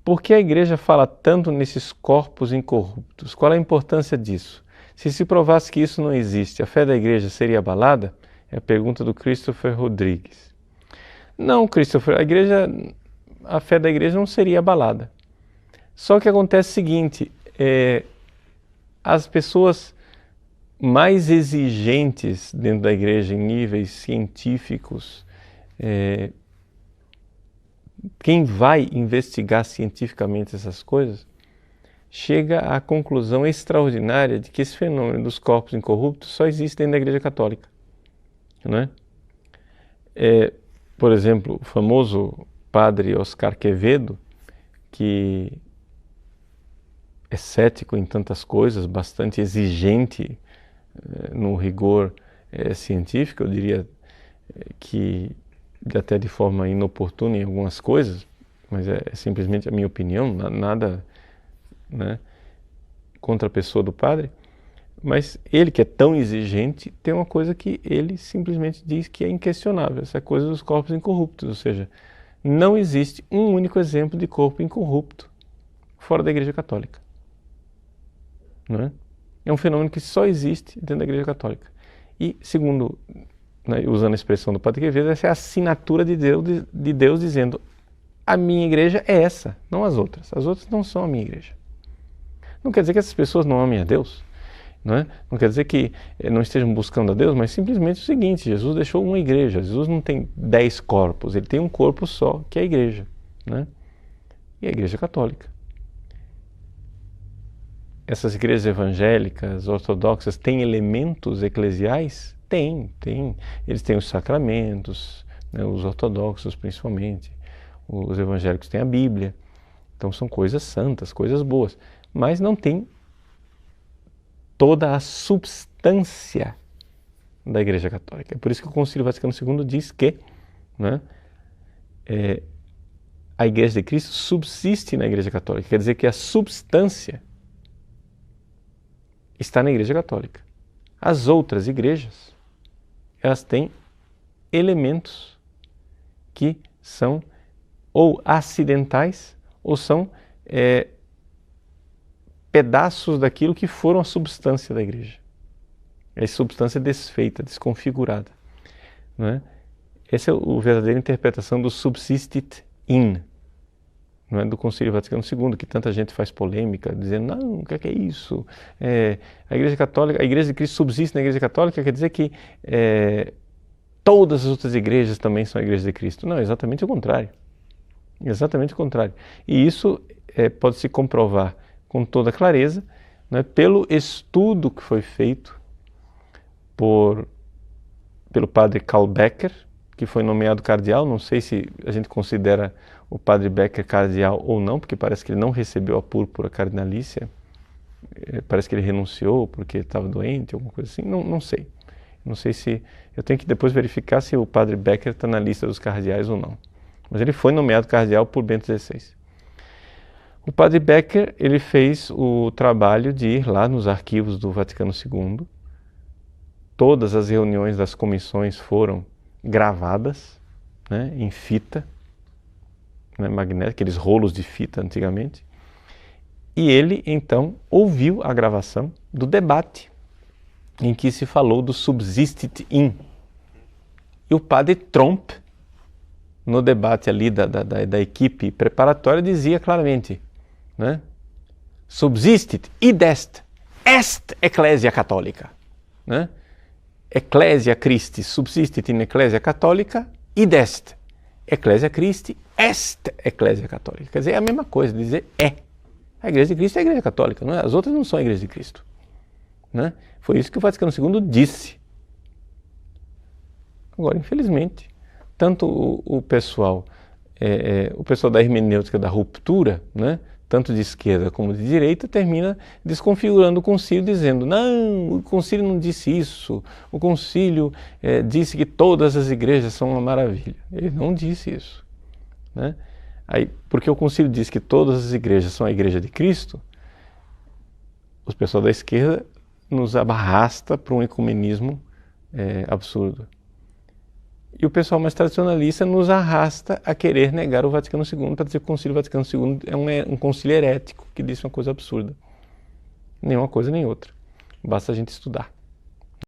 por que a igreja fala tanto nesses corpos incorruptos? Qual a importância disso? Se provasse que isso não existe, a fé da igreja seria abalada? É a pergunta do Christopher Rodrigues. Não, Christopher, a fé da igreja não seria abalada. Só que acontece o seguinte, as pessoas mais exigentes dentro da igreja, em níveis científicos, quem vai investigar cientificamente essas coisas, chega à conclusão extraordinária de que esse fenômeno dos corpos incorruptos só existe dentro da Igreja Católica. Não é? Por exemplo, o famoso padre Oscar Quevedo, que é cético em tantas coisas, bastante exigente no rigor científico, eu diria que até de forma inoportuna em algumas coisas, mas é simplesmente a minha opinião, nada, né, contra a pessoa do padre, mas ele que é tão exigente tem uma coisa que ele simplesmente diz que é inquestionável, essa coisa dos corpos incorruptos, ou seja, não existe um único exemplo de corpo incorrupto fora da Igreja Católica. Não é? É um fenômeno que só existe dentro da Igreja Católica. E, segundo, né, usando a expressão do Padre Quevedo, essa é a assinatura de Deus dizendo: a minha igreja é essa, não as outras. As outras não são a minha igreja. Não quer dizer que essas pessoas não amem a Deus, não é? Não quer dizer que não estejam buscando a Deus, mas simplesmente o seguinte: Jesus deixou uma igreja. Jesus não tem 10 corpos, ele tem um corpo só, que é a igreja, né? E a Igreja Católica. Essas igrejas evangélicas, ortodoxas, têm elementos eclesiais? Tem. Eles têm os sacramentos, né, os ortodoxos principalmente. Os evangélicos têm a Bíblia. Então são coisas santas, coisas boas. Mas não tem toda a substância da Igreja Católica. É por isso que o Concílio Vaticano II diz que, né, a Igreja de Cristo subsiste na Igreja Católica. Quer dizer que a substância está na Igreja Católica. As outras igrejas, elas têm elementos que são ou acidentais ou são pedaços daquilo que foram a substância da igreja. É a substância desfeita, desconfigurada. Não é? Essa é a verdadeira interpretação do subsistit in, não é, do Concílio Vaticano II, que tanta gente faz polêmica, dizendo, não, o que é isso? A Igreja Católica, a Igreja de Cristo subsiste na Igreja Católica, quer dizer que todas as outras igrejas também são a Igreja de Cristo. Não, é exatamente o contrário. Exatamente o contrário. E isso pode se comprovar com toda clareza, né, pelo estudo que foi feito pelo padre Karl Becker, que foi nomeado cardeal. Não sei se a gente considera o padre Becker cardeal ou não, porque parece que ele não recebeu a púrpura cardinalícia, parece que ele renunciou porque estava doente, alguma coisa assim, não sei. Não sei se, eu tenho que depois verificar se o padre Becker está na lista dos cardeais ou não. Mas ele foi nomeado cardeal por Bento XVI. O padre Becker, ele fez o trabalho de ir lá nos arquivos do Vaticano II. Todas as reuniões das comissões foram gravadas, né, em fita, né, magnética, aqueles rolos de fita antigamente. E ele, então, ouviu a gravação do debate em que se falou do subsistit in. E o padre Tromp, no debate ali da equipe preparatória, dizia claramente, né, subsistit id est ecclesia catholica, né? Ecclesia Christi subsistit in ecclesia catholica id est ecclesia Christi est ecclesia catholica. Quer dizer, é a mesma coisa, dizer é. A Igreja de Cristo é a Igreja Católica, não é? As outras não são a Igreja de Cristo, né? Foi isso que o Vaticano II disse. Agora, infelizmente, tanto o pessoal da hermenêutica da ruptura, né, tanto de esquerda como de direita, termina desconfigurando o concílio, dizendo, não, o concílio não disse isso, o concílio disse que todas as igrejas são uma maravilha. Ele não disse isso, né? Aí, porque o concílio diz que todas as igrejas são a Igreja de Cristo, os pessoal da esquerda nos arrasta para um ecumenismo absurdo. E o pessoal mais tradicionalista nos arrasta a querer negar o Vaticano II para dizer que o Concílio Vaticano II é um concílio herético, que disse uma coisa absurda. Nem uma coisa nem outra. Basta a gente estudar.